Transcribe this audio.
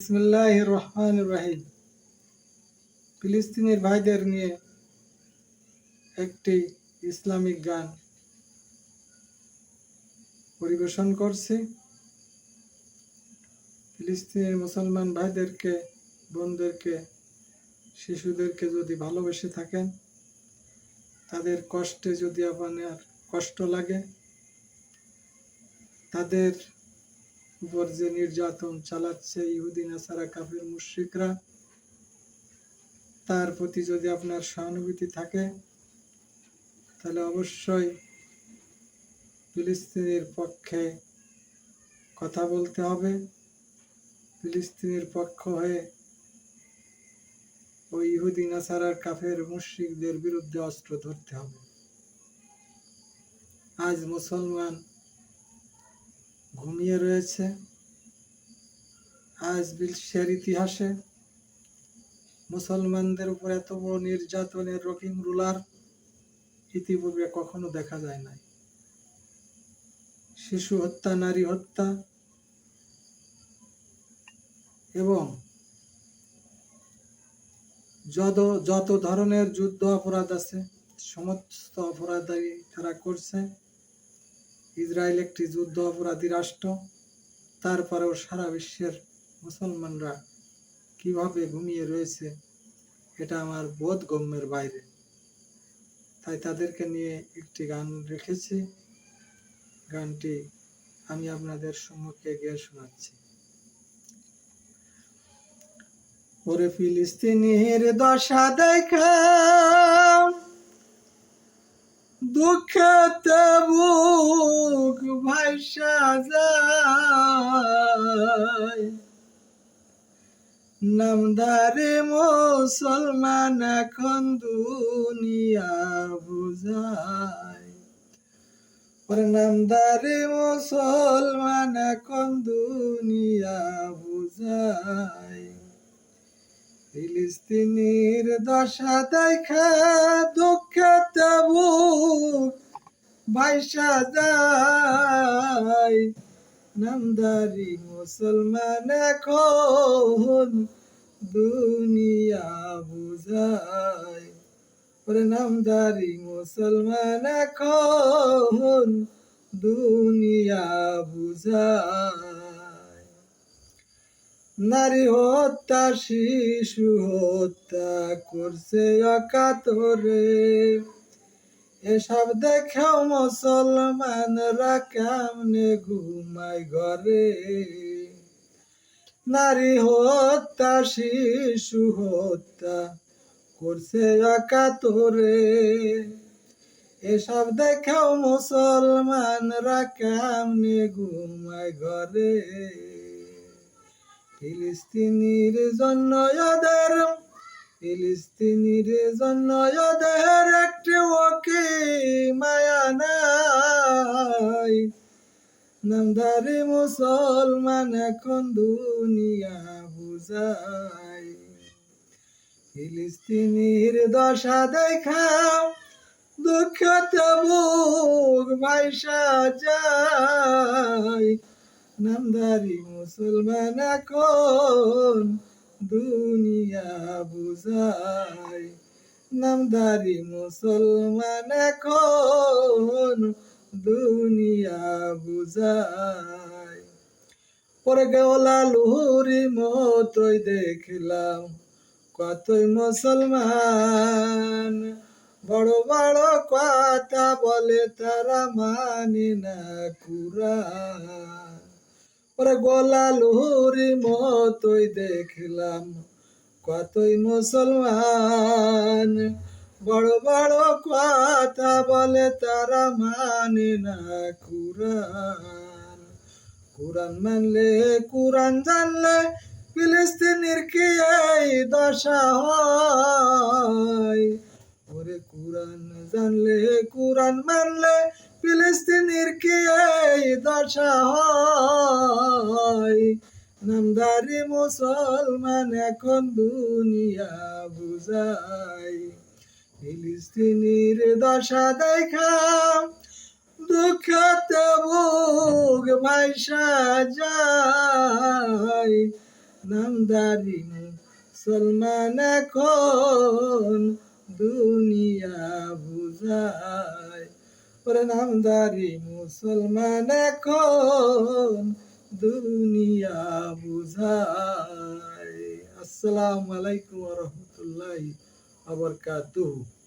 বিসমিল্লাহির রহমানির রহিম। ফিলিস্তিনের ভাইদের নিয়ে একটি ইসলামিক গান পরিবেশন করছি। ফিলিস্তিনের মুসলমান ভাইদেরকে, বোনদেরকে, শিশুদেরকে যদি ভালোবেসে থাকেন, তাদের কষ্টে যদি আপনার কষ্ট লাগে, তাদের উপর যে নির্যাতন চালাচ্ছে ইহুদি নাসারা কাফির মুশরিকরা, তার প্রতি যদি আপনার সহানুভূতি থাকে, তাহলে অবশ্যই ফিলিস্তিনের পক্ষে কথা বলতে হবে। ফিলিস্তিনের পক্ষ হয়ে ওই ইহুদি নাসারার কাফের মুশরিকদের বিরুদ্ধে অস্ত্র ধরতে হবে। আজ মুসলমান ঘুমিয়ে রয়েছে। আজ বিশ্বের ইতিহাসে মুসলমানদের উপর এত বড় নির্যাতনের রকিং রুলার ইতিপূর্বে কখনো দেখা যায় নাই। শিশু হত্যা, নারী হত্যা এবং যত ধরনের যুদ্ধ অপরাধ আছে, সমস্ত অপরাধী তারা করছে। ইসরায়েল একটি যুদ্ধ অপরাধী রাষ্ট্র, তারপরেও সারা বিশ্বের মুসলমানরা কিভাবে ঘুমিয়ে রয়েছে, এটা আমার বোধগম্যের বাইরে। তাই তাদেরকে নিয়ে একটি গান রেখেছি। গানটি আমি আপনাদের সম্মুখে গেয়ে শোনাচ্ছি। ওরে ফিলিস্তিনের দশা দেখা দুঃখেতে বুক ভাইসা যায়, নামদারে মুসলমান এখন দুনিয়া বুঝায়। ওরে নামদারে মুসলমান এখন দুনিয়া বুঝায়। ফিলিস্তিনের দশা দেখা দুঃখেতে বুক ভাইসা যায়, নামদারি মুসলমান এখন দুনিয়া বুঝায়। ওরে নামদারি মুসলমান এখন দুনিয়া বুঝায়। নারী হত্যা, শিশু হত্যা করছে অকাতরে, এসব দেখেও মুসলমানরা কেমনে ঘুমায় ঘরে। নারী হত্যা, শিশু হত্যা করছে অকাতরে, এসব দেখেও মুসলমানরা কেমনে ঘুমায় ঘরে। ফিলিস্তিনির জন্য ওদের একটি ওকে মায়া নাই, নামদারি মুসলমান এখন দুনিয়া বুঝায়। ফিলিস্তিনির দশা দেখা দুঃখতে বুক ভাইসা যায়, নামদারি মুসলমান এখন দুনিয়া বুঝায়। নামদারি মুসলমান এখন দুনিয়া বুঝায়। পরে গোলা লুহুরি মতোই দেখলাম কতই মুসলমান, বড় বড় কথা বলে তারা মানে না কুরআন। ওরে গোলা লুহুরি মতোই দেখলাম কতই মুসলমান, বড় বড় কথা বলে তারা মানে না কুরআন। কুরআন মানলে, কুরআন জানলে ফিলিস্তিনের কি এই দশা হয়। ওরে কুরআন জানলে, কুরআন মানলে ফিলিস্তিনের কি এই দশা হয়। নামদারি মুসলমান এখন দুনিয়া বুঝায়। ফিলিস্তিনের দশা দেখা দুঃখতে বুক ভাইসা যায়, নামদারি মুসলমান এখন দুনিয়া বুঝায়। ওরে নামদারি মুসলমান এখন দুনিয়া বুঝায়। আসসালামু আলাইকুম ওয়া রাহমাতুল্লাহি ওয়া বারাকাতুহু।